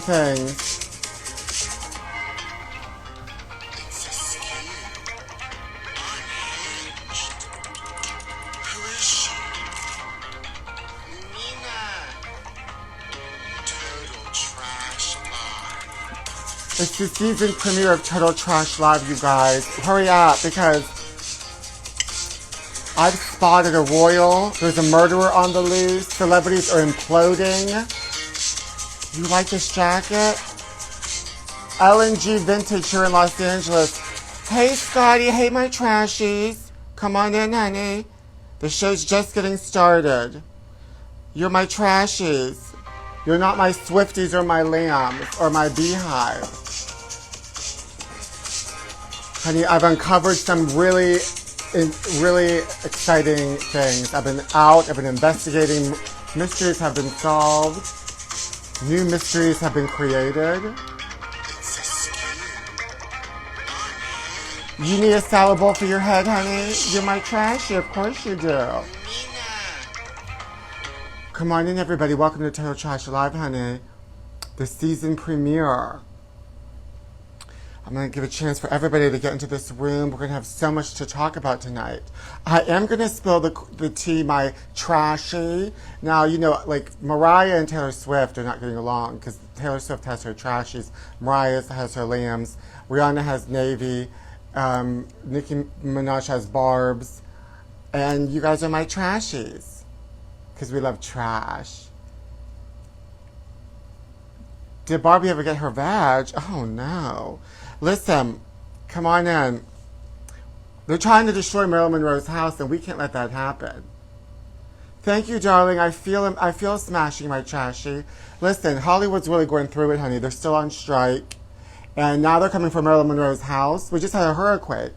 things. It's the season premiere of Total Trash Live, you guys. Hurry up, because I've spotted a royal. There's a murderer on the loose. Celebrities are imploding. You like this jacket? LNG Vintage here in Los Angeles. Hey, Scotty. Hey, my trashies. Come on in, honey. The show's just getting started. You're my trashies. You're not my Swifties or my lambs or my beehive. Honey, I've uncovered some really exciting things. I've been out, I've been investigating. Mysteries have been solved. New mysteries have been created. You need a salad bowl for your head, honey? You're my trashy, of course you do. Come on in, everybody. Welcome to Total Trash Live, honey. The season premiere. I'm going to give a chance for everybody to get into this room. We're going to have so much to talk about tonight. I am going to spill the tea, my trashy. Now, you know, like Mariah and Taylor Swift are not getting along because Taylor Swift has her trashies, Mariah has her lambs, Rihanna has navy, Nicki Minaj has barbs, and you guys are my trashies because we love trash. Did Barbie ever get her vag? Oh, no. Listen, come on in. They're trying to destroy Marilyn Monroe's house, and we can't let that happen. Thank you, darling. I feel smashing, my trashy. Listen, Hollywood's really going through it, honey. They're still on strike. And now they're coming for Marilyn Monroe's house. We just had a hurricane.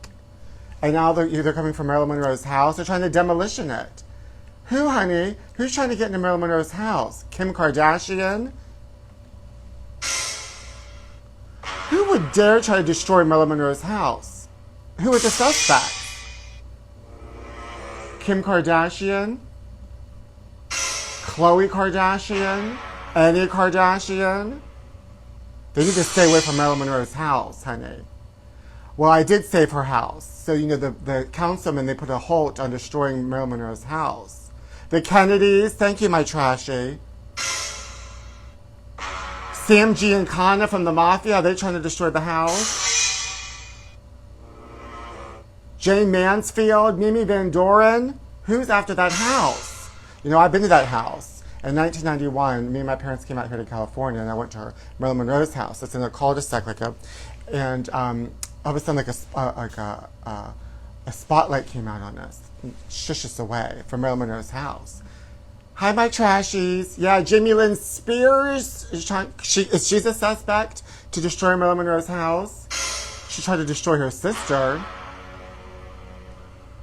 And now they're coming for Marilyn Monroe's house. They're trying to demolition it. Who, honey? Who's trying to get into Marilyn Monroe's house? Kim Kardashian? Who would dare try to destroy Marilyn Monroe's house? Who are the suspects? Kim Kardashian? Khloe Kardashian? Any Kardashian? They need to stay away from Marilyn Monroe's house, honey. Well, I did save her house. So, you know, the councilmen, they put a halt on destroying Marilyn Monroe's house. The Kennedys, thank you, my trashy. Sam Giancana from the Mafia, are they trying to destroy the house? Jane Mansfield, Mimi Van Doren, who's after that house? You know, I've been to that house. In 1991, me and my parents came out here to California, and I went to her Marilyn Monroe's house. It's in a cul-de-sac, and all of a sudden, a spotlight came out on us, and shushed us away from Marilyn Monroe's house. Hi, my trashies. Yeah, Jamie Lynn Spears she's a suspect to destroy Marilyn Monroe's house. She tried to destroy her sister.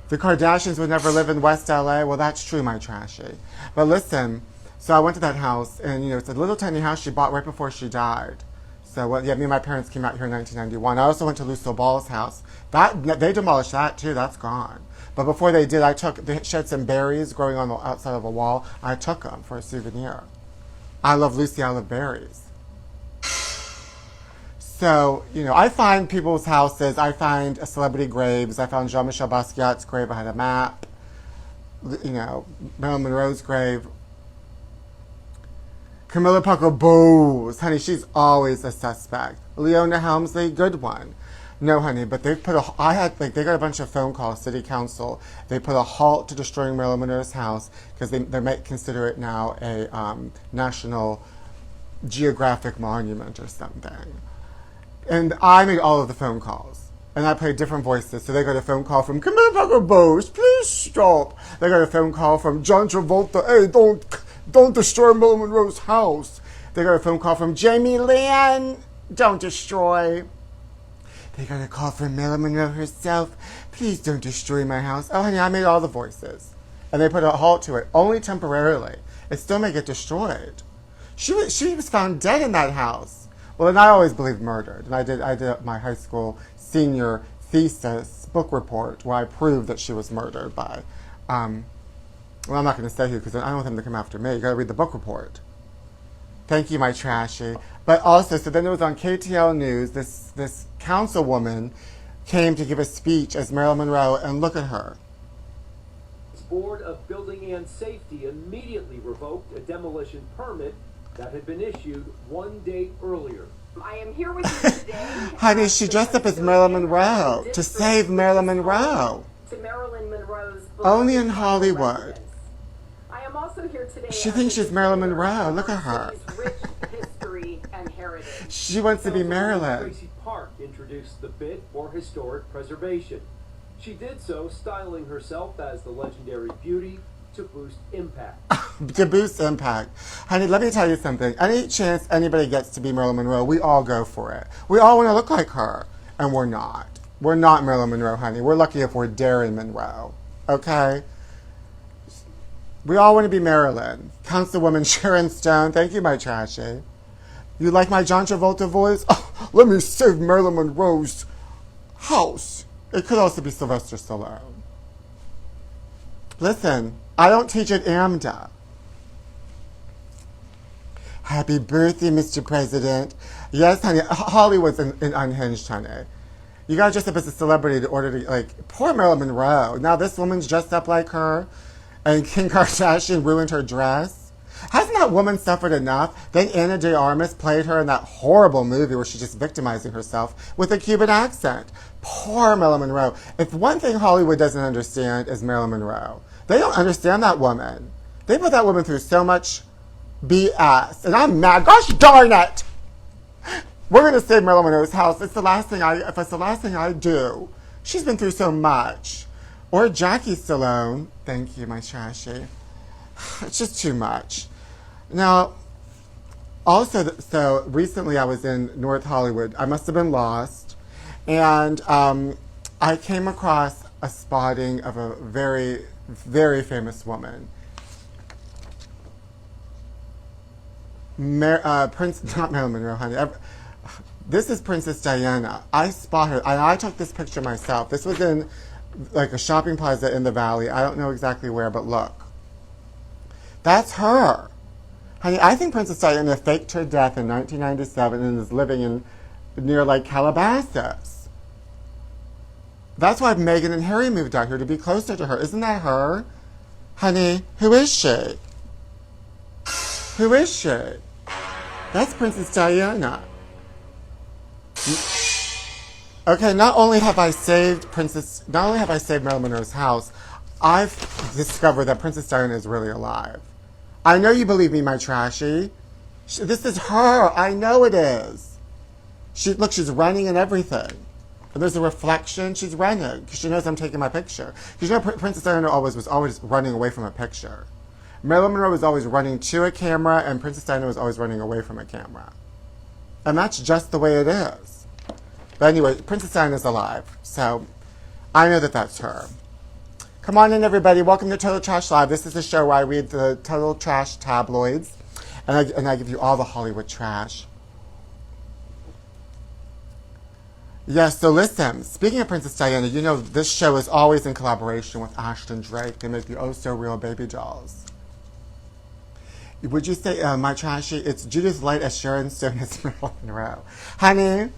The Kardashians would never live in West LA. Well, that's true, my trashy. But listen, so I went to that house, and you know, it's a little tiny house she bought right before she died. So well, yeah, me and my parents came out here in 1991. I also went to Lucille Ball's house. They demolished that too. That's gone. But before they did, she had some berries growing on the outside of a wall. I took them for a souvenir. I love Lucy, I love berries. So, you know, I find people's houses. I find celebrity graves. I found Jean-Michel Basquiat's grave. I had a map. You know, Marilyn Monroe's grave. Camilla Parker Bowles. Honey, she's always a suspect. Leona Helmsley, good one. No, honey, but they got a bunch of phone calls, city council. They put a halt to destroying Marilyn Monroe's house because they might consider it now a National Geographic Monument or something. And I made all of the phone calls. And I played different voices. So they got a phone call from Camilla Parker Bowles, please stop. They got a phone call from John Travolta, hey, don't destroy Marilyn Monroe's house. They got a phone call from Jamie Lynn, don't destroy. They got a call from Marilyn Monroe herself. Please don't destroy my house. Oh, honey, I made all the voices. And they put a halt to it, only temporarily. It still may get destroyed. She was found dead in that house. Well, and I always believed murdered. And I did my high school senior thesis book report where I proved that she was murdered by, well, I'm not going to say who because I don't want them to come after me. You got to read the book report. Thank you, my trashy. But also, so then it was on KTL News, this councilwoman came to give a speech as Marilyn Monroe, and look at her. Board of Building and Safety immediately revoked a demolition permit that had been issued one day earlier. I am here with you today. Honey, she dressed up as Marilyn Monroe to save Marilyn Monroe. To Marilyn Monroe's Only in Hollywood. residence. I am also here today. She thinks she's Marilyn Monroe. Look at her. Rich history and heritage. She wants to be Marilyn. Tracy Park introduced the bid for historic preservation. She did so styling herself as the legendary beauty to boost impact. To boost impact. Honey, let me tell you something. Any chance anybody gets to be Marilyn Monroe, we all go for it. We all want to look like her. And we're not. We're not Marilyn Monroe, honey. We're lucky if we're Darren Monroe. Okay? We all want to be Marilyn. Councilwoman Sharon Stone. Thank you, my trashy. You like my John Travolta voice? Oh, let me save Marilyn Monroe's house. It could also be Sylvester Stallone. Listen, I don't teach at AMDA. Happy birthday, Mr. President. Yes, honey, Hollywood's unhinged, honey. You gotta dress up as a celebrity in order to, like, poor Marilyn Monroe. Now this woman's dressed up like her, and Kim Kardashian ruined her dress. Hasn't that woman suffered enough? Then Anna de Armas played her in that horrible movie where she's just victimizing herself with a Cuban accent. Poor Marilyn Monroe. If one thing Hollywood doesn't understand is Marilyn Monroe. They don't understand that woman. They put that woman through so much BS. And I'm mad. Gosh darn it! We're going to save Marilyn Monroe's house. If it's the last thing I do. She's been through so much. Or Jackie Stallone. Thank you, my trashy. It's just too much. Now, also, so recently I was in North Hollywood. I must have been lost. And I came across a spotting of a very, very famous woman. Not Marilyn Monroe, honey. This is Princess Diana. I spot her, and I took this picture myself. This was in like a shopping plaza in the valley. I don't know exactly where, but look. That's her. Honey, I think Princess Diana faked her death in 1997 and is living in near like Calabasas. That's why Meghan and Harry moved out here, to be closer to her. Isn't that her? Honey, who is she? Who is she? That's Princess Diana. Okay, not only have I saved Marilyn Monroe's house, I've discovered that Princess Diana is really alive. I know you believe me, my trashy. This is her. I know it is. Look, she's running and everything. And there's a reflection. She's running because she knows I'm taking my picture. Because you know, Princess Diana was always running away from a picture. Marilyn Monroe was always running to a camera, and Princess Diana was always running away from a camera. And that's just the way it is. But anyway, Princess Diana's alive. So I know that that's her. Come on in, everybody. Welcome to Total Trash Live. This is the show where I read the Total Trash tabloids, and I give you all the Hollywood trash. Yes, so listen. Speaking of Princess Diana, you know this show is always in collaboration with Ashton Drake. They make the oh-so-real baby dolls. Would you say, my trashy, it's Judith Light as Sharon Stone as Marilyn Monroe? Honey,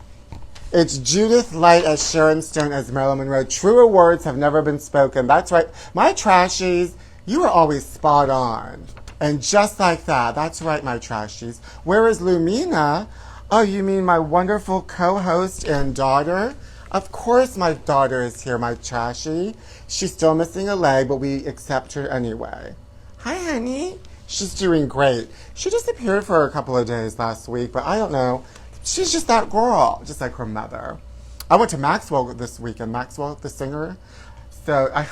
it's Judith Light as Sharon Stone as Marilyn Monroe. Truer words have never been spoken. That's right. My trashies, you are always spot on. And just like that. That's right, my trashies. Where is Lumina? Oh, you mean my wonderful co-host and daughter? Of course my daughter is here, my trashy. She's still missing a leg, but we accept her anyway. Hi, honey. She's doing great. She disappeared for a couple of days last week, but I don't know. She's just that girl, just like her mother. I went to Maxwell this weekend. Maxwell, the singer. So I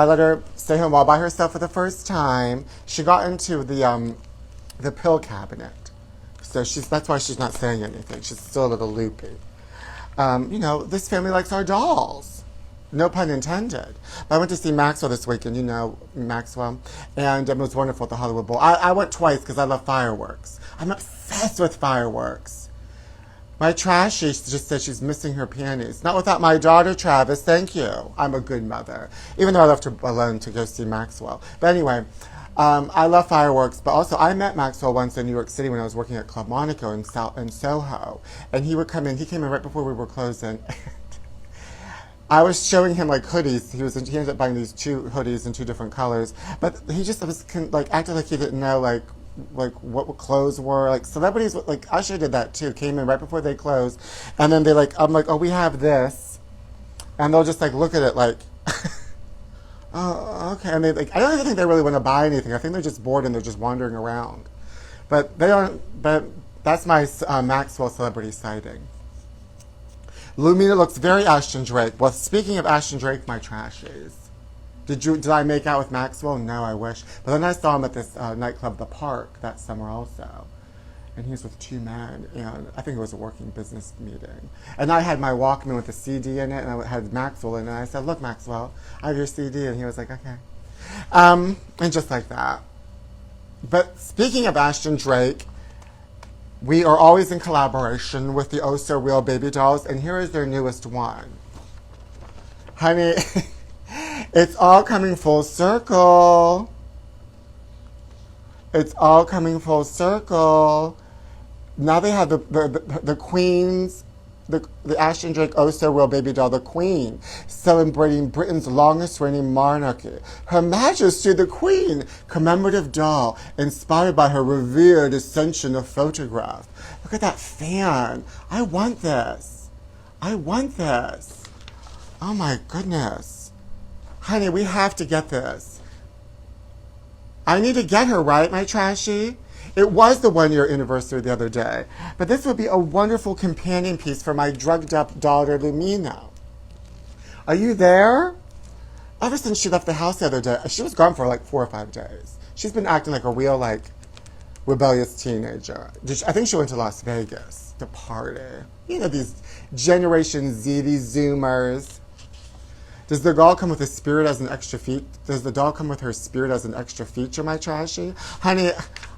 let her stay home all by herself for the first time. She got into the pill cabinet, so that's why she's not saying anything. She's still a little loopy. This family likes our dolls. No pun intended. But I went to see Maxwell this weekend. You know Maxwell, and it was wonderful at the Hollywood Bowl. I went twice because I love fireworks. I'm obsessed with fireworks. My trashy just said she's missing her panties. Not without my daughter, Travis. Thank you. I'm a good mother. Even though I left her alone to go see Maxwell. But anyway, I love fireworks, but also I met Maxwell once in New York City when I was working at Club Monaco in Soho, and he would come in. He came in right before we were closing. I was showing him like hoodies. He ended up buying these 2 hoodies in 2 different colors, but he just was like acted like he didn't know like what clothes were. Like celebrities, like Usher did that too. Came in right before they closed, and then I'm like, oh, we have this, and they'll just like look at it like. Oh, okay. And I don't even think they really want to buy anything. I think they're just bored and they're just wandering around. But they don't. But that's my Maxwell celebrity sighting. Lumina looks very Ashton Drake. Well, speaking of Ashton Drake, my trashies. Did I make out with Maxwell? No, I wish. But then I saw him at this nightclub, The Park, that summer also. And he was with 2 men, and I think it was a working business meeting. And I had my Walkman with a CD in it, and I had Maxwell in it, and I said, look, Maxwell, I have your CD, and he was like, okay. And just like that. But speaking of Ashton Drake, we are always in collaboration with the Oh So Real baby dolls, and here is their newest one. Honey, it's all coming full circle. It's all coming full circle. Now they have the Queen's, the Ashton Drake Oh So Real baby doll, the Queen, celebrating Britain's longest reigning monarchy. Her Majesty the Queen, commemorative doll, inspired by her revered ascension of photograph. Look at that fan. I want this. I want this. Oh my goodness. Honey, we have to get this. I need to get her, right, my trashy? It was the 1-year anniversary the other day, but this would be a wonderful companion piece for my drugged up daughter, Lumina. Are you there? Ever since she left the house the other day, she was gone for like 4 or 5 days. She's been acting like a real, like, rebellious teenager. I think she went to Las Vegas to party. You know, these Generation Z, these Zoomers. Does the doll come with a spirit as an extra feature? Does the doll come with her spirit as an extra feature, my trashy? Honey,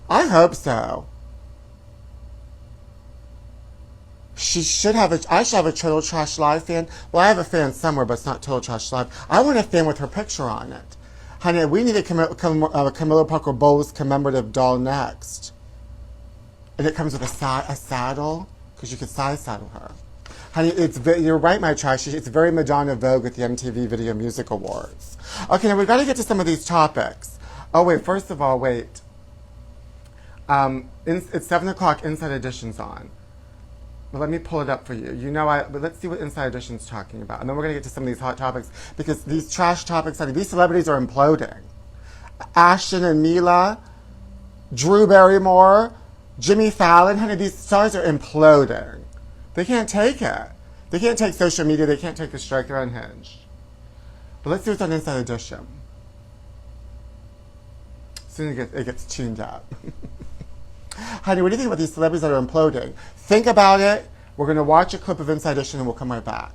I hope so. I should have a Total Trash Live fan. Well, I have a fan somewhere, but it's not Total Trash Live. I want a fan with her picture on it. Honey, we need a Camilla Parker Bowles commemorative doll next. And it comes with a saddle, because you could side saddle her. Honey, you're right, my trashy. It's very Madonna Vogue at the MTV Video Music Awards. Okay, now we've got to get to some of these topics. Oh, wait, first of all, wait. It's 7 o'clock, Inside Edition's on. Well, let me pull it up for you. But let's see what Inside Edition's talking about. And then we're going to get to some of these hot topics, because these trash topics, honey, these celebrities are imploding. Ashton and Mila, Drew Barrymore, Jimmy Fallon, honey, these stars are imploding. They can't take it. They can't take social media. They can't take the strike. They're unhinged. But let's see what's on Inside Edition. Soon it gets tuned up. Honey, what do you think about these celebrities that are imploding? Think about it. We're going to watch a clip of Inside Edition and we'll come right back.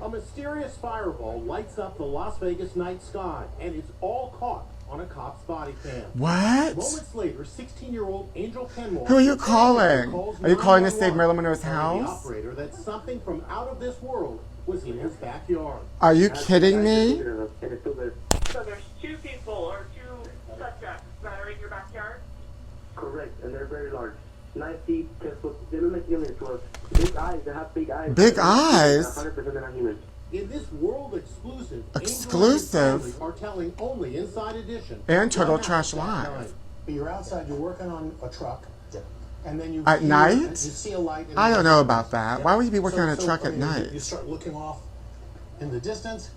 A mysterious fireball lights up the Las Vegas night sky, and it's all caught on a cop's body cam. What? Moments later, 16-year-old Angel Kenmore... Who are you calling? Are you calling to save Marilyn Monroe's telling the house? operator that something from out of this world was in his backyard. Are you kidding me? So there's 2 people or 2 subjects that are in your backyard? Correct, and they're very large. 9 feet, 10 foot. They look like aliens to us. Big eyes, they have big eyes. Big eyes? 100% they're not humans. In this world exclusive, Exclusive? Angel and are telling only Inside Edition. And Total Trash Live. You're outside, you're working on a truck, and then you At night? You see a light. I don't know about that. Why would you be working on a truck at night? You start looking off in the distance.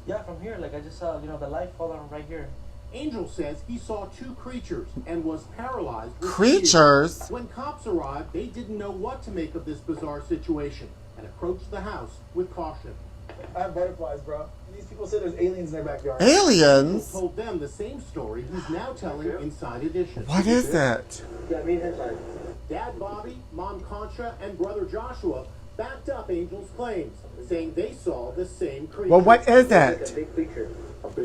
Yeah, from here, like I just saw, the light fall on right here. Angel says he saw 2 creatures and was paralyzed with Creatures? fear. When cops arrived, they didn't know what to make of this bizarre situation and approached the house with caution. I have butterflies, bro. These people say there's aliens in their backyard. Aliens? Angel told them the same story he's now telling Inside Edition. What is it? Yeah, me inside. Dad Bobby, Mom Concha, and brother Joshua backed up Angel's claims, saying they saw the same creature. Well, what is A it? big creature.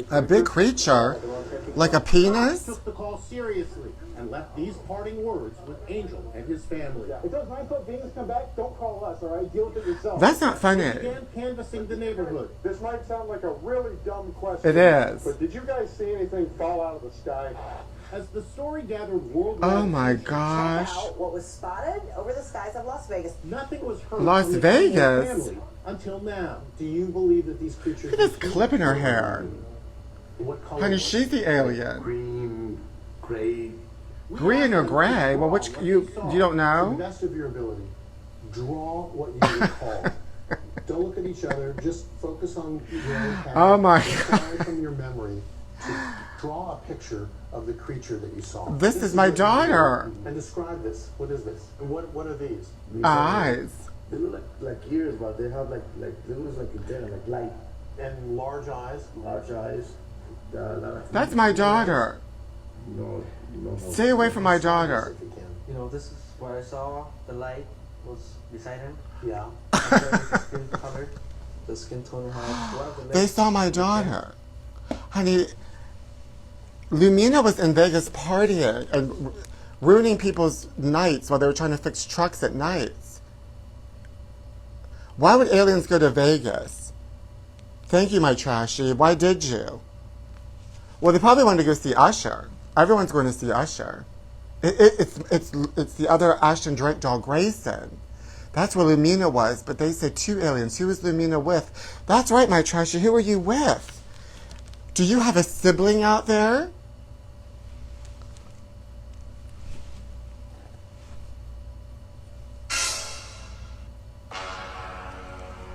A big creature? Like a penis? Took the call seriously and left these parting words with Angel and his family. If those 9-foot beings come back, don't call us, all right? Deal with it yourself. That's not They funny. began canvassing the neighborhood. This might sound like a really dumb question. It is. But did you guys see anything fall out of the sky? As the story gathered worldwide, Oh my attention, gosh. What was spotted over the skies of Las Vegas. nothing was heard Las from the Angel Vegas? family until now. Do you believe that these creatures... Look at this clip in her hair. What color? Honey, she's the alien. Green, gray. Green or gray? Well, which you don't To the know? best of your ability, draw what you recall. Don't look at each other. Just focus on your own path. Oh my Try from your memory to draw a picture of the creature that you saw. This is my what you daughter. do. And describe this. What is this? And what are these? Eyes. They look like ears, but they have like they look like antenna, like light, And large eyes. large eyes. That's my daughter. No. Stay away from my daughter. If you can. You know, this is what I saw. The light was beside him. Yeah. The skin color, the skin tone had. They saw my daughter. Honey, Lumina was in Vegas partying and ruining people's nights while they were trying to fix trucks at nights. Why would aliens go to Vegas? Thank you, my trashy. Why did you? Well, they probably wanted to go see Usher. Everyone's going to see Usher. It's the other Ashton Drake doll, Grayson. That's where Lumina was, but they said 2 aliens. Who was Lumina with? That's right, my trashy. Who are you with? Do you have a sibling out there?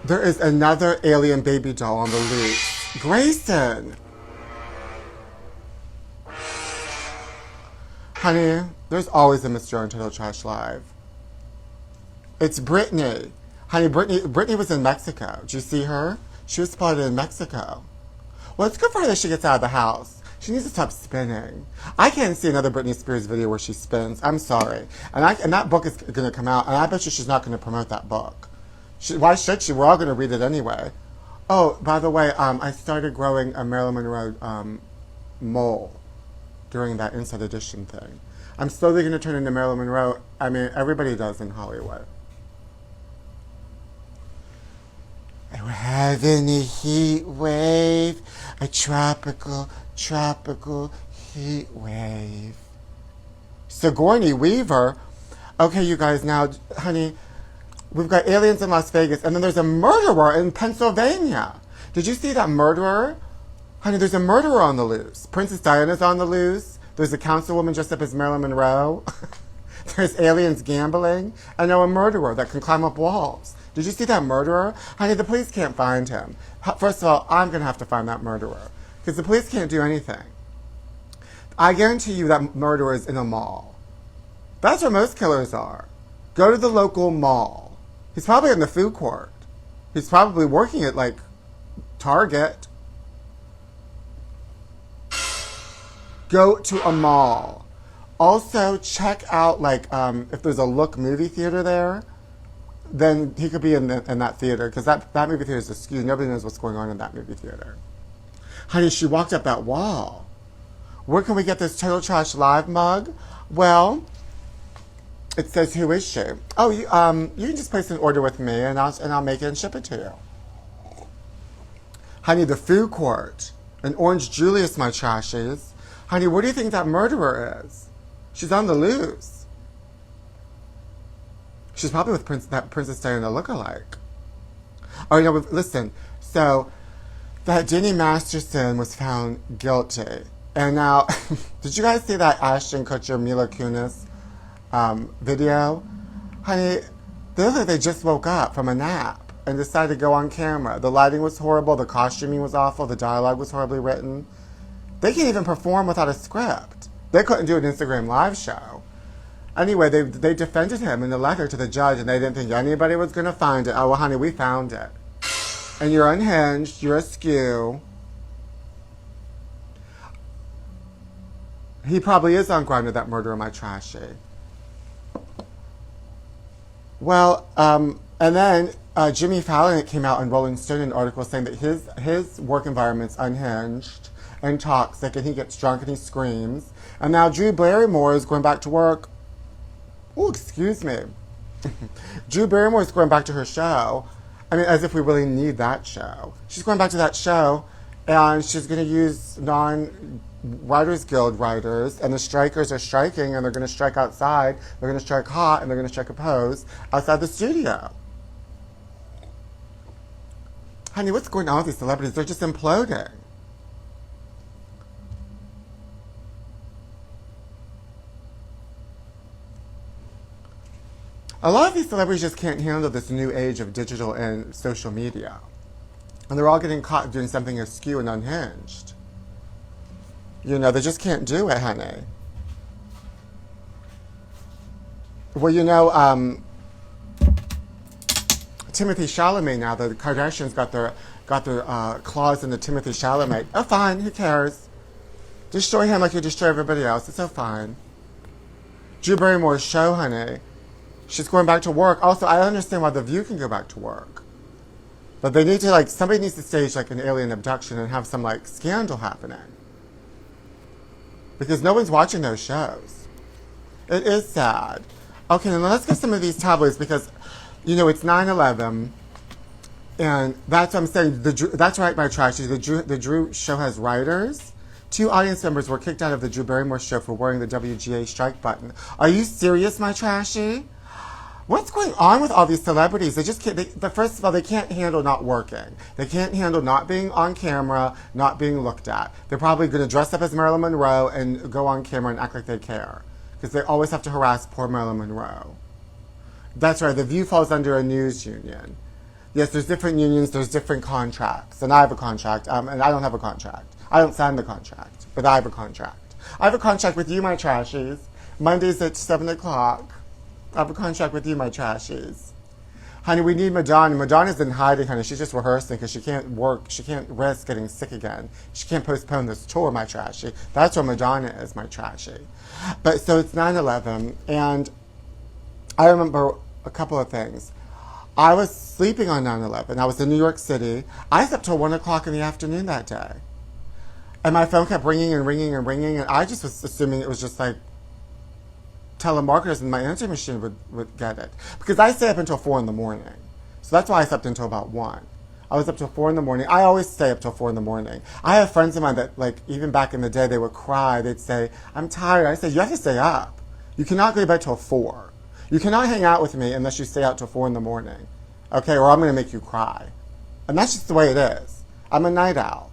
There is another alien baby doll on the loose. Grayson! Honey, there's always a mystery on Total Trash Live. It's Brittany. Honey, Brittany was in Mexico. Did you see her? She was spotted in Mexico. Well, it's good for her that she gets out of the house. She needs to stop spinning. I can't see another Britney Spears video where she spins. I'm sorry. And that book is going to come out, and I bet you she's not going to promote that book. Why should she? We're all going to read it anyway. Oh, by the way, I started growing a Marilyn Monroe mole during that Inside Edition thing. I'm slowly going to turn into Marilyn Monroe. I mean, everybody does in Hollywood. We're having a heat wave, a tropical heat wave. Sigourney Weaver. Okay, you guys, now, honey, we've got aliens in Las Vegas, and then there's a murderer in Pennsylvania. Did you see that murderer? Honey, there's a murderer on the loose. Princess Diana's on the loose. There's a councilwoman dressed up as Marilyn Monroe. There's aliens gambling. And now a murderer that can climb up walls. Did you see that murderer? Honey, the police can't find him. First of all, I'm going to have to find that murderer. Because the police can't do anything. I guarantee you that murderer is in a mall. That's where most killers are. Go to the local mall. He's probably in the food court. He's probably working at, like, Target. Go to a mall. Also, check out, like, if there's a Look movie theater there, then he could be in that theater, because that movie theater is askew. Nobody knows what's going on in that movie theater. Honey, she walked up that wall. Where can we get this Total Trash Live mug? Well, it says, who is she? Oh, you can just place an order with me, and I'll make it and ship it to you. Honey, the food court. And Orange Julius, my trashies. Honey, where do you think that murderer is? She's on the loose. She's probably with that Princess Diana lookalike. Oh, you know, listen. So, that Jenny Masterson was found guilty. And now, did you guys see that Ashton Kutcher, Mila Kunis video? Honey, they look like they just woke up from a nap and decided to go on camera. The lighting was horrible. The costuming was awful. The dialogue was horribly written. They can't even perform without a script. They couldn't do an Instagram live show. Anyway, they defended him in a letter to the judge, and they didn't think anybody was going to find it. Oh, well, honey, we found it. And you're unhinged. You're askew. He probably is on Grindr, that murderer, my trashy. Well, And then Jimmy Fallon came out in Rolling Stone in an article saying that his work environment's unhinged and toxic, and he gets drunk and he screams. And now Drew Barrymore is going back to work. Oh, excuse me. Drew Barrymore is going back to her show. I mean, as if we really need that show. She's going back to that show, and she's going to use non-Writers Guild writers, and the strikers are striking, and they're going to strike outside. They're going to strike hot, and they're going to strike a pose outside the studio. Honey, what's going on with these celebrities? They're just imploding. A lot of these celebrities just can't handle this new age of digital and social media. And they're all getting caught doing something askew and unhinged. You know, they just can't do it, honey. Well, you know, Timothy Chalamet now, the Kardashians got their claws into Timothy Chalamet. Oh, fine, who cares? Destroy him like you destroy everybody else. It's so fine. Drew Barrymore's show, honey. She's going back to work. Also, I understand why The View can go back to work. But they need to, like, somebody needs to stage, like, an alien abduction and have some, like, scandal happening. Because no one's watching those shows. It is sad. Okay, now let's get some of these tabloids because, you know, it's 9/11. And that's what I'm saying. That's right, my trashy. The Drew show has writers. 2 audience members were kicked out of the Drew Barrymore show for wearing the WGA strike button. Are you serious, my trashy? What's going on with all these celebrities? They just can't, first of all, they can't handle not working. They can't handle not being on camera, not being looked at. They're probably going to dress up as Marilyn Monroe and go on camera and act like they care. Because they always have to harass poor Marilyn Monroe. That's right, The View falls under a news union. Yes, there's different unions, there's different contracts. And I have a contract, and I don't have a contract. I don't sign the contract, but I have a contract. I have a contract with you, my trashies. Mondays at 7 o'clock. I have a contract with you, my trashies. Honey, we need Madonna. Madonna's in hiding, honey. She's just rehearsing because she can't work. She can't risk getting sick again. She can't postpone this tour, my trashy. That's where Madonna is, my trashy. But so it's 9/11, and I remember a couple of things. I was sleeping on 9/11. I was in New York City. I slept till 1 o'clock in the afternoon that day. And my phone kept ringing and ringing and ringing, and I just was assuming it was just like telemarketers and my answering machine would get it. Because I stay up until 4 in the morning. So that's why I slept until about 1. I was up till 4 in the morning. I always stay up till 4 in the morning. I have friends of mine that, like, even back in the day, they would cry. They'd say, I'm tired. I say, you have to stay up. You cannot go to bed till 4. You cannot hang out with me unless you stay out till 4 in the morning. Okay, or I'm going to make you cry. And that's just the way it is. I'm a night owl.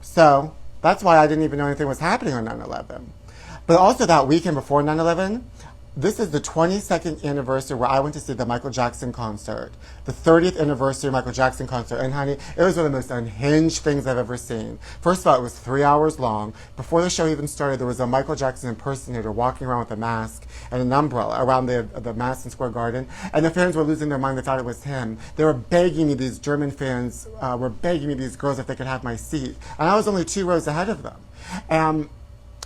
So that's why I didn't even know anything was happening on 9/11. But also that weekend before 9/11, this is the 22nd anniversary where I went to see the Michael Jackson concert. The 30th anniversary Michael Jackson concert. And honey, it was one of the most unhinged things I've ever seen. First of all, it was 3 hours long. Before the show even started, there was a Michael Jackson impersonator walking around with a mask and an umbrella around the Madison Square Garden. And the fans were losing their mind. They thought it was him. They were begging me, these German fans were begging me, these girls, if they could have my seat. And I was only 2 rows ahead of them. And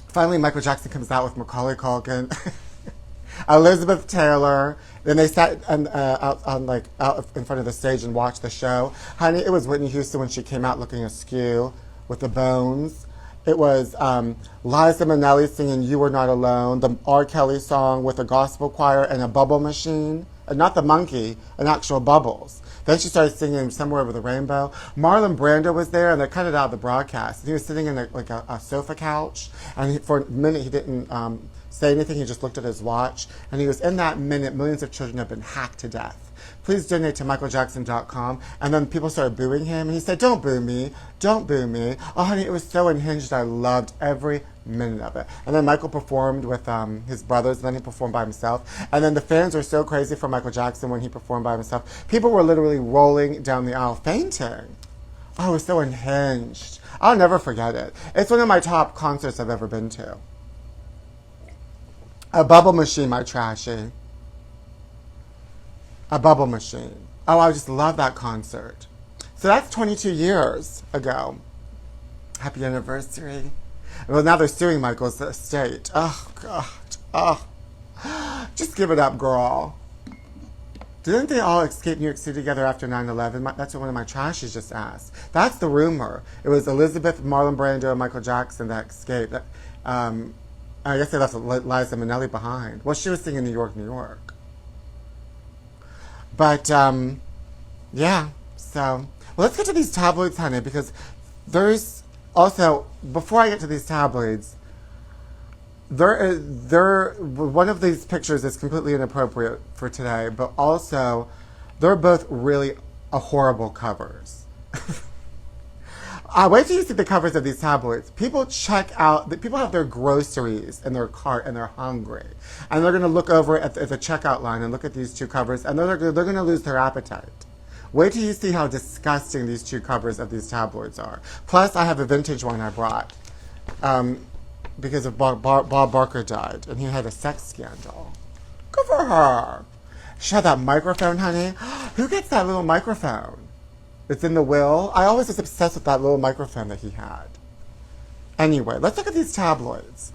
finally, Michael Jackson comes out with Macaulay Culkin. Elizabeth Taylor. Then they sat out in front of the stage and watched the show. Honey, it was Whitney Houston when she came out looking askew with the bones. It was Liza Minnelli singing You Were Not Alone, the R. Kelly song with a gospel choir and a bubble machine. And not the monkey, an actual bubbles. Then she started singing Somewhere Over the Rainbow. Marlon Brando was there, and they cut it out of the broadcast. He was sitting in a sofa couch, and for a minute he didn't say anything. He just looked at his watch. And he was in that minute, millions of children have been hacked to death. Please donate to michaeljackson.com. And then people started booing him. And he said, don't boo me. Don't boo me. Oh, honey, it was so unhinged. I loved every minute of it. And then Michael performed with his brothers. And then he performed by himself. And then the fans were so crazy for Michael Jackson when he performed by himself. People were literally rolling down the aisle, fainting. Oh, it was so unhinged. I'll never forget it. It's one of my top concerts I've ever been to. A bubble machine, my trashy. A bubble machine. Oh, I just love that concert. So that's 22 years ago. Happy anniversary. Well, now they're suing Michael's estate. Oh, God. Oh. Just give it up, girl. Didn't they all escape New York City together after 9/11? That's what one of my trashies just asked. That's the rumor. It was Elizabeth, Marlon Brando, and Michael Jackson that escaped. I guess they left Liza Minnelli behind. Well, she was singing New York, New York. But, yeah. So, well, let's get to these tabloids, honey, because there's also, before I get to these tabloids, one of these pictures is completely inappropriate for today, but also they're both really horrible covers. Wait till you see the covers of these tabloids. People people have their groceries in their cart and they're hungry. And they're going to look over at the checkout line and look at these two covers and they're going to lose their appetite. Wait till you see how disgusting these two covers of these tabloids are. Plus, I have a vintage one I brought. Because of Bob Barker died, and he had a sex scandal. Good for her. She had that microphone, honey. Who gets that little microphone? It's in the will. I always was obsessed with that little microphone that he had. Anyway, let's look at these tabloids.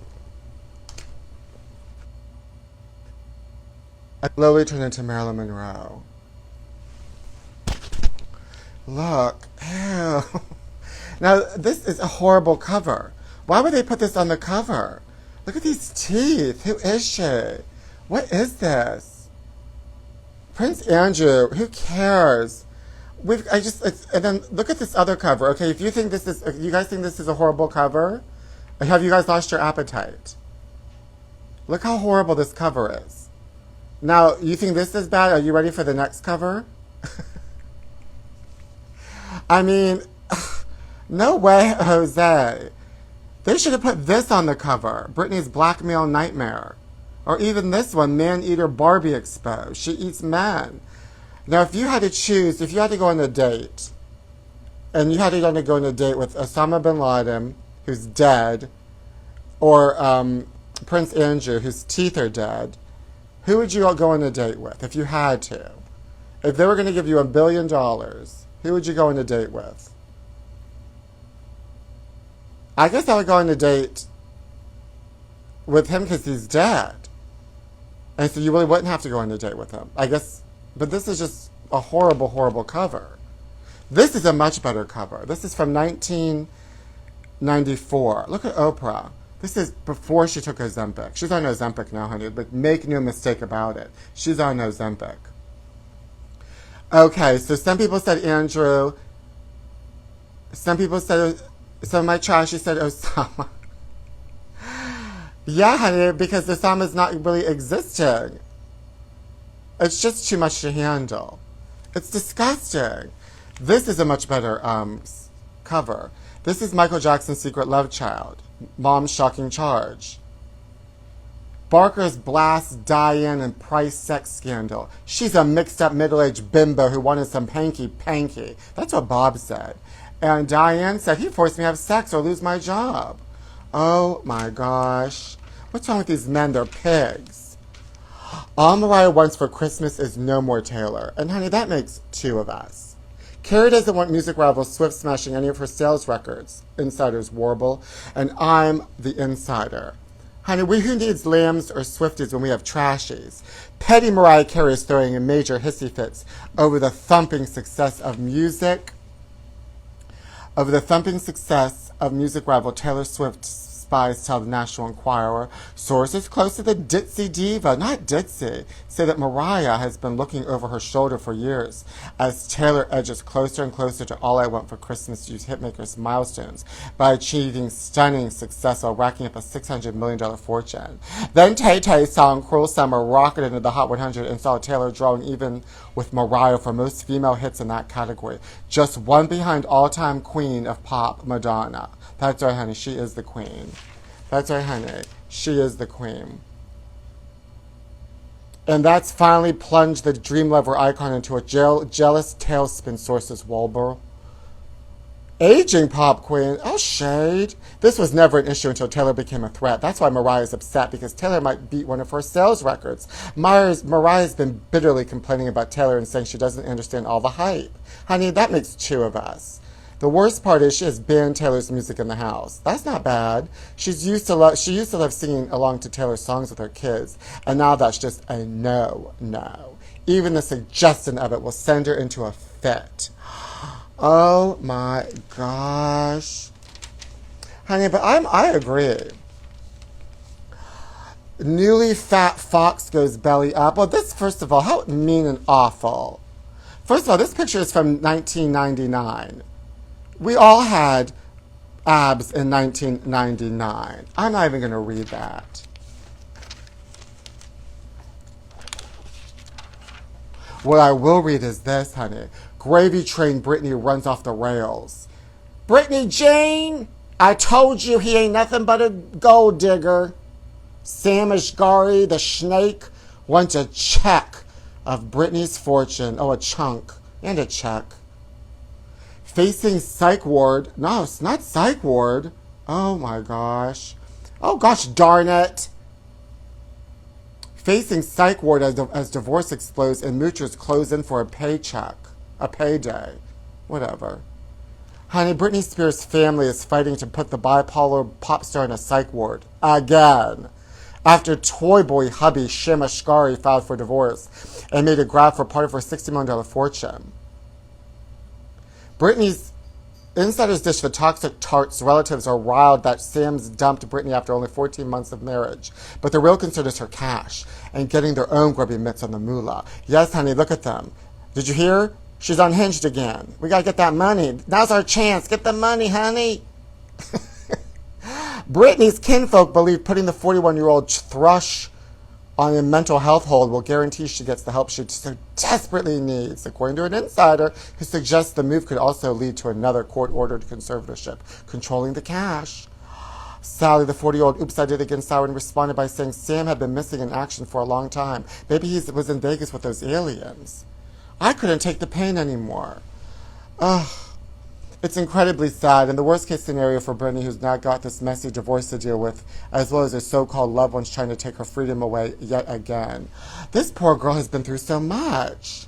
I slowly turned into Marilyn Monroe. Look. Ew. Now, this is a horrible cover. Why would they put this on the cover? Look at these teeth. Who is she? What is this? Prince Andrew. Who cares? And then look at this other cover. Okay, if you think you guys think this is a horrible cover, have you guys lost your appetite? Look how horrible this cover is. Now, you think this is bad? Are you ready for the next cover? I mean, no way, Jose. They should have put this on the cover, Britney's Blackmail Nightmare. Or even this one, Man-Eater Barbie Exposed. She eats men. Now, if you had to choose, if you had to go on a date, and you had to go on a date with Osama bin Laden, who's dead, or Prince Andrew, whose teeth are dead, who would you go on a date with if you had to? If they were going to give you $1 billion, who would you go on a date with? I guess I would go on a date with him because he's dead. And so you really wouldn't have to go on a date with him. I guess, but this is just a horrible, horrible cover. This is a much better cover. This is from 1994. Look at Oprah. This is before she took Ozempic. She's on Ozempic now, honey, but make no mistake about it. She's on Ozempic. Okay, so some people said Andrew. Some people said... So my trashy said Osama. Yeah, honey, because Osama's not really existing. It's just too much to handle. It's disgusting. This is a much better cover. This is Michael Jackson's Secret Love Child. Mom's Shocking Charge. Barker's blast Diane and Price sex scandal. She's a mixed-up middle-aged bimbo who wanted some hanky-panky. That's what Bob said. And Diane said, he forced me to have sex or lose my job. Oh my gosh. What's wrong with these men? They're pigs. All Mariah wants for Christmas is no more Taylor. And honey, that makes two of us. Carrie doesn't want music rival Swift smashing any of her sales records. Insiders warble. And I'm the insider. Honey, who needs lambs or Swifties when we have trashies? Petty Mariah Carey is throwing in major hissy fits over the thumping success of music rival Taylor Swift, spies tell the National Enquirer. Sources close to the ditzy diva, not ditzy, say that Mariah has been looking over her shoulder for years as Taylor edges closer and closer to All I Want for Christmas Youth hitmakers' milestones by achieving stunning success while racking up a $600 million fortune. Then Tay-Tay's song Cruel Summer rocketed into the Hot 100 and saw Taylor drawing even with Mariah for most female hits in that category, just one behind all-time queen of pop, Madonna. That's right, honey. She is the queen. That's right, honey. She is the queen. And that's finally plunged the dream lover icon into a jealous tailspin, sources Wahlberg. Aging pop queen. Oh, shade. This was never an issue until Taylor became a threat. That's why Mariah's upset, because Taylor might beat one of her sales records. Mariah's been bitterly complaining about Taylor and saying she doesn't understand all the hype. Honey, that makes two of us. The worst part is she has banned Taylor's music in the house. That's not bad. She used to love singing along to Taylor's songs with her kids, and now that's just a no. Even the suggestion of it will send her into a fit. Oh my gosh. Honey, but I agree. Newly fat fox goes belly up. Well, this, first of all, how mean and awful. First of all, this picture is from 1999. We all had abs in 1999. I'm not even going to read that. What I will read is this, honey. Gravy train Brittany runs off the rails. Brittany Jane, I told you he ain't nothing but a gold digger. Sam Ashgari, the snake, wants a check of Brittany's fortune. Oh, a chunk and a check. Facing psych ward. No, it's not psych ward. Oh my gosh. Oh gosh darn it. Facing psych ward as divorce explodes and moochers close in for a paycheck. A payday. Whatever. Honey, Britney Spears' family is fighting to put the bipolar pop star in a psych ward. Again. After toy boy hubby Shem Ashgari filed for divorce and made a grab for part of her $60 million fortune. Britney's insider's dish for toxic tarts relatives are riled that Sam's dumped Britney after only 14 months of marriage. But the real concern is her cash and getting their own grubby mitts on the moolah. Yes, honey, look at them. Did you hear? She's unhinged again. We gotta get that money. Now's our chance. Get the money, honey. Britney's kinfolk believe putting the 41-year-old thrush on a mental health hold will guarantee she gets the help she so desperately needs, according to an insider who suggests the move could also lead to another court-ordered conservatorship, controlling the cash. Sally, the 40-year-old oops I did again siren, responded by saying Sam had been missing in action for a long time. Maybe he was in Vegas with those aliens. I couldn't take the pain anymore. Ugh. It's incredibly sad, and the worst-case scenario for Britney, who's now got this messy divorce to deal with, as well as her so-called loved ones trying to take her freedom away yet again. This poor girl has been through so much.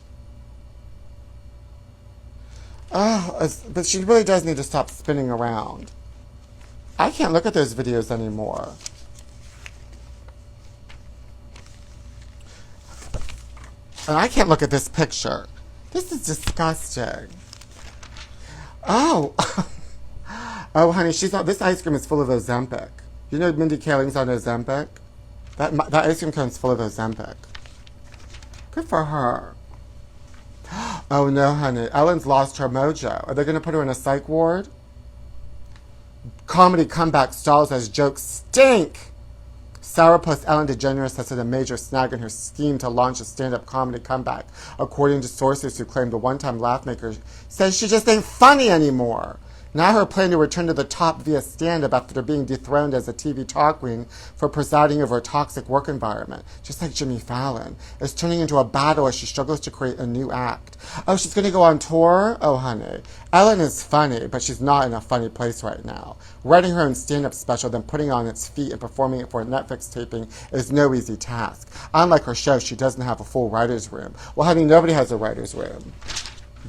But she really does need to stop spinning around. I can't look at those videos anymore. And I can't look at this picture. This is disgusting. Oh. Oh, honey, she's not. This ice cream is full of Ozempic. You know Mindy Kaling's on Ozempic? That ice cream cone's full of Ozempic. Good for her. Oh, no, honey. Ellen's lost her mojo. Are they going to put her in a psych ward? Comedy comeback stalls as jokes stink. Sourpuss Ellen DeGeneres has hit a major snag in her scheme to launch a stand-up comedy comeback, according to sources who claim the one-time laugh maker says she just ain't funny anymore. Now her plan to return to the top via stand-up after being dethroned as a TV talk queen for presiding over a toxic work environment, just like Jimmy Fallon, is turning into a battle as she struggles to create a new act. Oh, she's going to go on tour? Oh, honey. Ellen is funny, but she's not in a funny place right now. Writing her own stand-up special, then putting it on its feet and performing it for a Netflix taping is no easy task. Unlike her show, she doesn't have a full writer's room. Well, honey, nobody has a writer's room.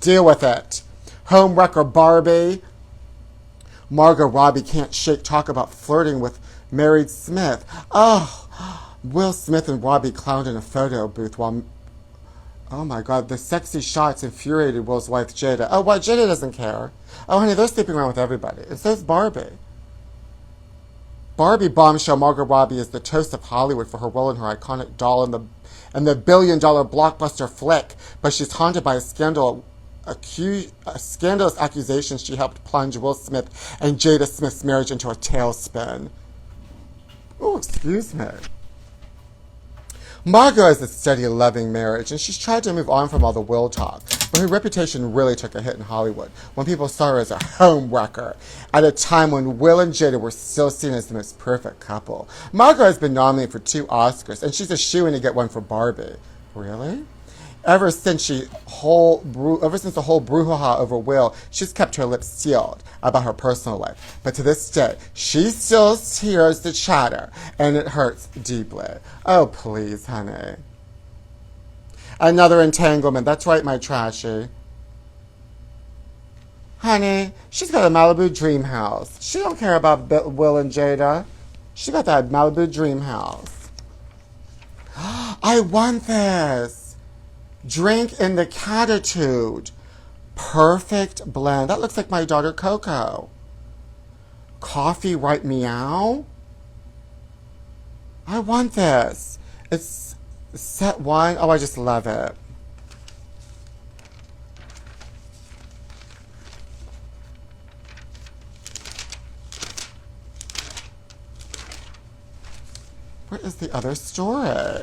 Deal with it. Homewrecker Barbie. Margot Robbie can't shake talk about flirting with married Smith. Oh, Will Smith and Robbie clowned in a photo booth while... Oh my God, the sexy shots infuriated Will's wife Jada. Oh, what? Jada doesn't care. Oh, honey, they're sleeping around with everybody. And so's Barbie. Barbie bombshell Margot Robbie is the toast of Hollywood for her role in her iconic doll in the billion-dollar blockbuster flick, but she's haunted by a scandalous accusation she helped plunge Will Smith and Jada Smith's marriage into a tailspin. Oh, excuse me. Margot has a steady, loving marriage, and she's tried to move on from all the Will talk, but her reputation really took a hit in Hollywood when people saw her as a homewrecker at a time when Will and Jada were still seen as the most perfect couple. Margot has been nominated for 2 Oscars, and she's a shoo-in to get one for Barbie. Really? Ever since the whole brouhaha over Will, she's kept her lips sealed about her personal life. But to this day, she still hears the chatter, and it hurts deeply. Oh, please, honey. Another entanglement. That's right, my trashy. Honey, she's got a Malibu dream house. She don't care about Will and Jada. She got that Malibu dream house. I want this. Drink in the Catitude. Perfect blend. That looks like my daughter Coco. Coffee right meow. I want this. It's set one. Oh, I just love it. What is the other story?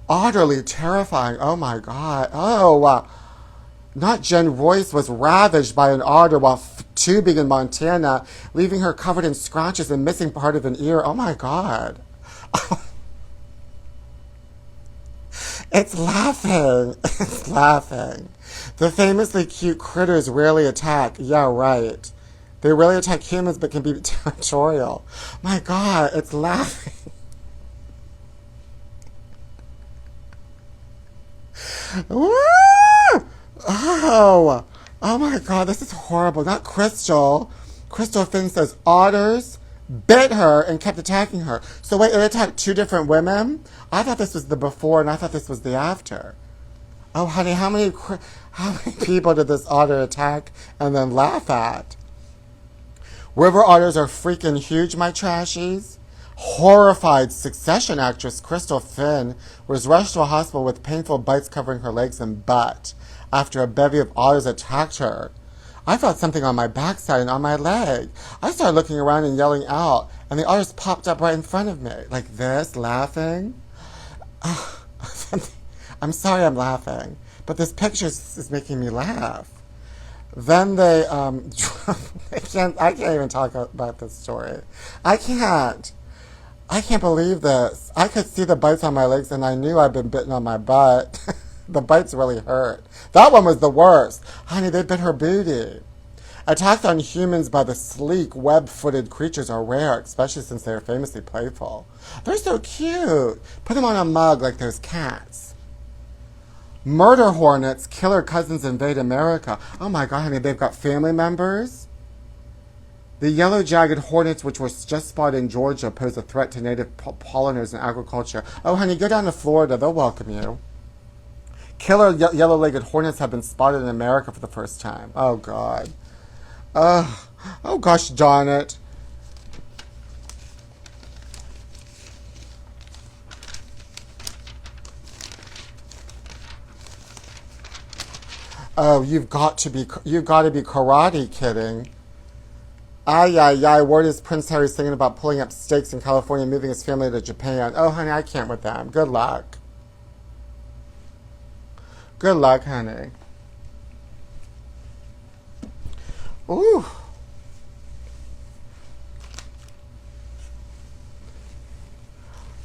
Utterly terrifying. Oh my God. Oh, not Jen Royce was ravaged by an otter while tubing in Montana, leaving her covered in scratches and missing part of an ear. Oh my God. It's laughing. It's laughing. The famously cute critters rarely attack. Yeah, right. They rarely attack humans but can be territorial. My God, it's laughing. Woo! Oh my God, this is horrible. Not Crystal. Crystal Finn says otters bit her and kept attacking her. So wait, it attacked two different women? I thought this was the before and I thought this was the after. Oh honey, how many people did this otter attack and then laugh at? River otters are freaking huge, my trashies. Horrified Succession actress Crystal Finn was rushed to a hospital with painful bites covering her legs and butt after a bevy of otters attacked her. I felt something on my backside and on my leg. I started looking around and yelling out, and the otters popped up right in front of me, like this, laughing. I'm sorry I'm laughing, but this picture is making me laugh. Then they, I can't even talk about this story. I can't believe this. I could see the bites on my legs and I knew I'd been bitten on my butt. The bites really hurt. That one was the worst. Honey, they bit her booty. Attacks on humans by the sleek, web-footed creatures are rare, especially since they are famously playful. They're so cute. Put them on a mug like those cats. Murder hornets, killer cousins invade America. Oh my God, honey, they've got family members. The yellow jagged hornets, which were just spotted in Georgia, pose a threat to native pollinators and agriculture. Oh, honey, go down to Florida. They'll welcome you. Killer yellow-legged hornets have been spotted in America for the first time. Oh, God. Oh, gosh darn it. Oh, you've got to be karate kidding. Ay, ay, ay, word is Prince Harry's thinking about pulling up stakes in California and moving his family to Japan. Oh, honey, I can't with them. Good luck. Good luck, honey. Ooh.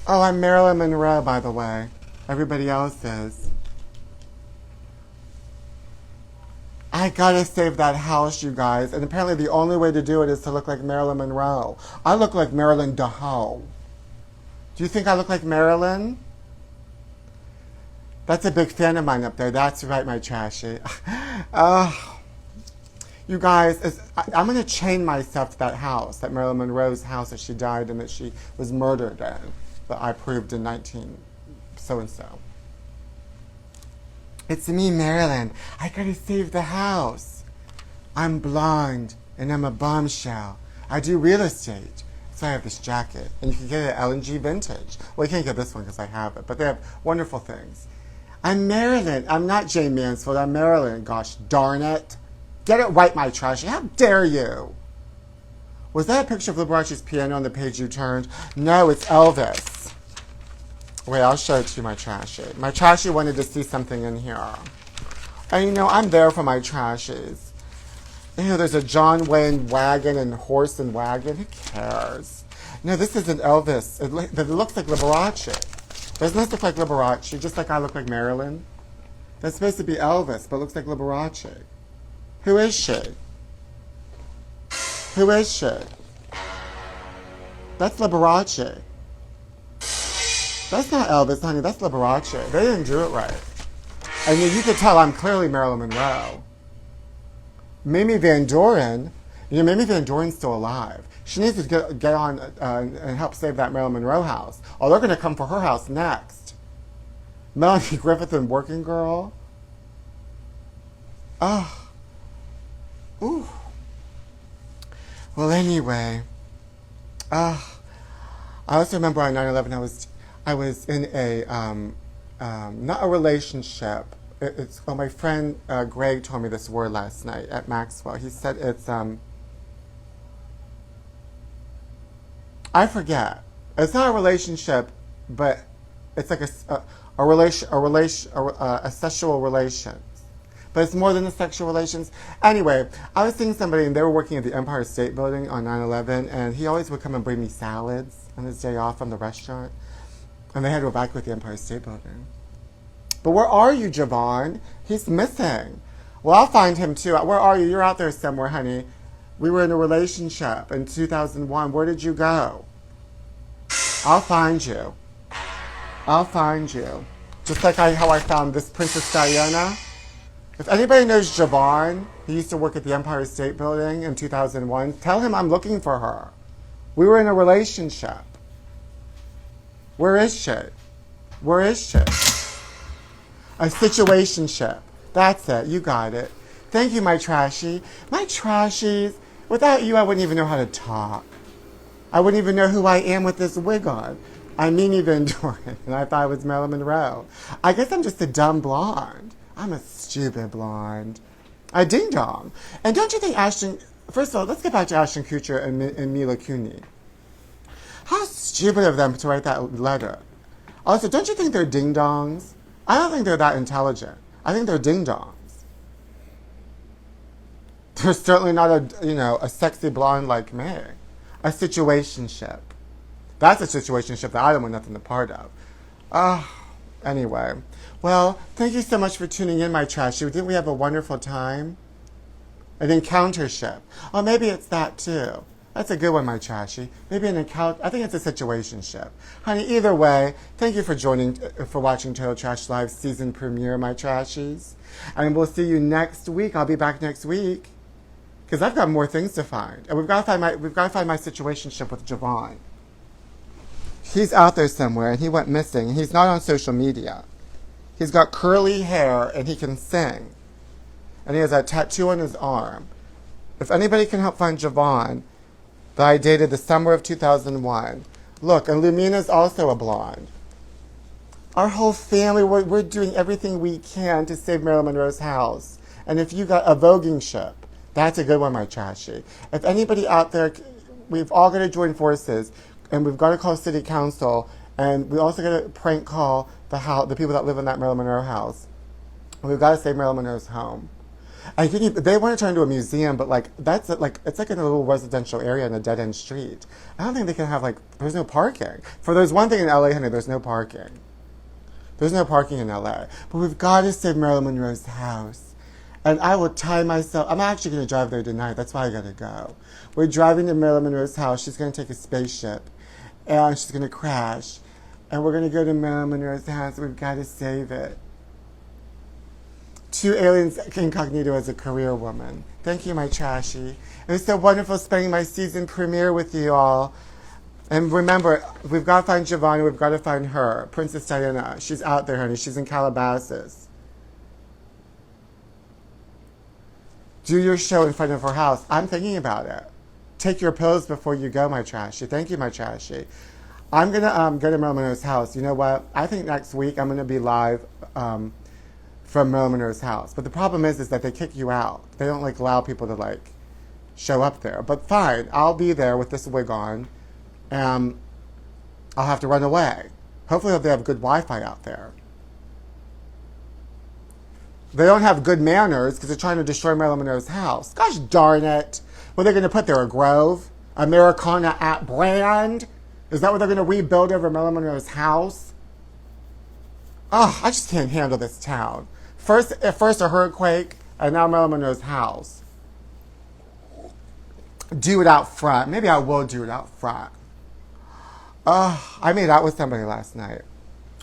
Oh, I'm Marilyn Monroe, by the way. Everybody else is. I gotta save that house, you guys. And apparently the only way to do it is to look like Marilyn Monroe. I look like Marilyn DeHoe. Do you think I look like Marilyn? That's a big fan of mine up there. That's right, my trashy. You guys, I'm going to chain myself to that house, that Marilyn Monroe's house that she died and that she was murdered in, that I proved in 19 so-and-so. It's me, Marilyn. I gotta save the house. I'm blonde, and I'm a bombshell. I do real estate. So I have this jacket. And you can get it at L&G Vintage. Well, you can't get this one because I have it, but they have wonderful things. I'm Marilyn. I'm not Jane Mansfield. I'm Marilyn. Gosh darn it. Get it right, my trashy. How dare you? Was that a picture of Liberace's piano on the page you turned? No, it's Elvis. Wait, I'll show it to you, my trashy. My trashy wanted to see something in here. And you know, I'm there for my trashies. You know, there's a John Wayne wagon and horse and wagon. Who cares? No, this isn't Elvis. It looks like Liberace. Doesn't this look like Liberace? Just like I look like Marilyn? That's supposed to be Elvis, but looks like Liberace. Who is she? Who is she? That's Liberace. That's not Elvis, honey. That's Liberace. They didn't do it right. And you could tell I'm clearly Marilyn Monroe. Mimi Van Doren. You know, maybe Van Doren's still alive. She needs to get on and help save that Marilyn Monroe house. Oh, they're going to come for her house next. Melanie Griffith and Working Girl. Oh. Ooh. Well, anyway. I also remember on 9/11 I was in a, not a relationship. My friend Greg told me this word last night at Maxwell. He said it's, I forget. It's not a relationship, but it's like a sexual relations. But it's more than the sexual relations. Anyway, I was seeing somebody, and they were working at the Empire State Building on 9/11, and he always would come and bring me salads on his day off from the restaurant. And they had to evacuate the Empire State Building. But where are you, Javon? He's missing. Well, I'll find him too. Where are you? You're out there somewhere, honey. We were in a relationship in 2001. Where did you go? I'll find you. I'll find you. Just like how I found this Princess Diana. If anybody knows Javon, he used to work at the Empire State Building in 2001, tell him I'm looking for her. We were in a relationship. Where is she? Where is she? A situationship. That's it. You got it. Thank you, my trashy. My trashies. Without you, I wouldn't even know how to talk. I wouldn't even know who I am with this wig on. I'm Mimi Van Doren, and I thought I was Marilyn Monroe. I guess I'm just a dumb blonde. I'm a stupid blonde. A ding-dong. And don't you think Ashton... First of all, let's get back to Ashton Kutcher and Mila Kunis. How stupid of them to write that letter. Also, don't you think they're ding-dongs? I don't think they're that intelligent. I think they're ding-dongs. They're certainly not a sexy blonde like me. A situationship. That's a situationship that I don't want nothing to part of. Anyway. Well, thank you so much for tuning in, my trashy. Didn't we have a wonderful time? An encountership. Oh, maybe it's that too. That's a good one, my trashy. Maybe an encounter. I think it's a situationship. Honey, either way, thank you for watching Total Trash Live season premiere, my trashies. And we'll see you next week. I'll be back next week. Because I've got more things to find. And we've got to find my situationship with Javon. He's out there somewhere, and he went missing. And he's not on social media. He's got curly hair, and he can sing. And he has a tattoo on his arm. If anybody can help find Javon, that I dated the summer of 2001. Look, and Lumina's also a blonde. Our whole family, we're doing everything we can to save Marilyn Monroe's house. And if you got a voguing ship, that's a good one, my trashy. If anybody out there, we've all got to join forces, and we've got to call city council, and we also got to prank call the people that live in that Marilyn Monroe house. And we've got to save Marilyn Monroe's home. And they want to turn into a museum, but it's like in a little residential area in a dead end street. I don't think they can have there's no parking. There's one thing in LA, honey, there's no parking. There's no parking in LA. But we've got to save Marilyn Monroe's house. And I will tie myself. I'm actually going to drive there tonight. That's why I got to go. We're driving to Marilyn Monroe's house. She's going to take a spaceship. And she's going to crash. And we're going to go to Marilyn Monroe's house. We've got to save it. 2 aliens incognito as a career woman. Thank you, my trashy. It was so wonderful spending my season premiere with you all. And remember, we've got to find Giovanni. We've got to find her. Princess Diana. She's out there, honey. She's in Calabasas. Do your show in front of her house. I'm thinking about it. Take your pills before you go, my trashy. Thank you, my trashy. I'm going to go to Marilyn Monroe's house. You know what? I think next week I'm going to be live from Marilyn Monroe's house. But the problem is that they kick you out. They don't allow people to show up there. But fine, I'll be there with this wig on. And I'll have to run away. Hopefully they have good Wi-Fi out there. They don't have good manners because they're trying to destroy Marilyn Monroe's house. Gosh darn it. What are they going to put there? A Grove? Americana at brand? Is that what they're going to rebuild over Marilyn Monroe's house? Oh, I just can't handle this town. First a hurricane, and now Marilyn Monroe's house. Do it out front. Maybe I will do it out front. I made out with somebody last night.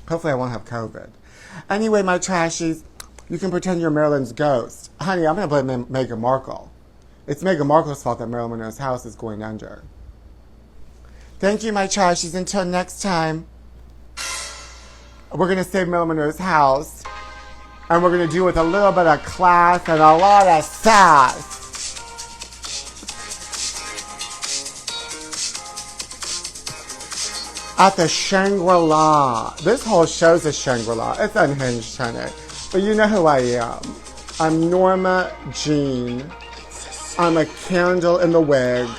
Hopefully I won't have COVID. Anyway, my trashies, you can pretend you're Marilyn's ghost. Honey, I'm going to blame Meghan Markle. It's Meghan Markle's fault that Marilyn Monroe's house is going under. Thank you, my trashies. Until next time, we're going to save Marilyn Monroe's house. And we're going to do it with a little bit of class and a lot of sass. At the Shangri-La. This whole show's a Shangri-La. It's unhinged, honey. But you know who I am. I'm Norma Jean. I'm a candle in the wig.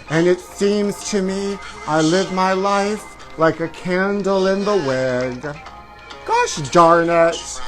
And it seems to me I live my life like a candle in the wig. Gosh darn it.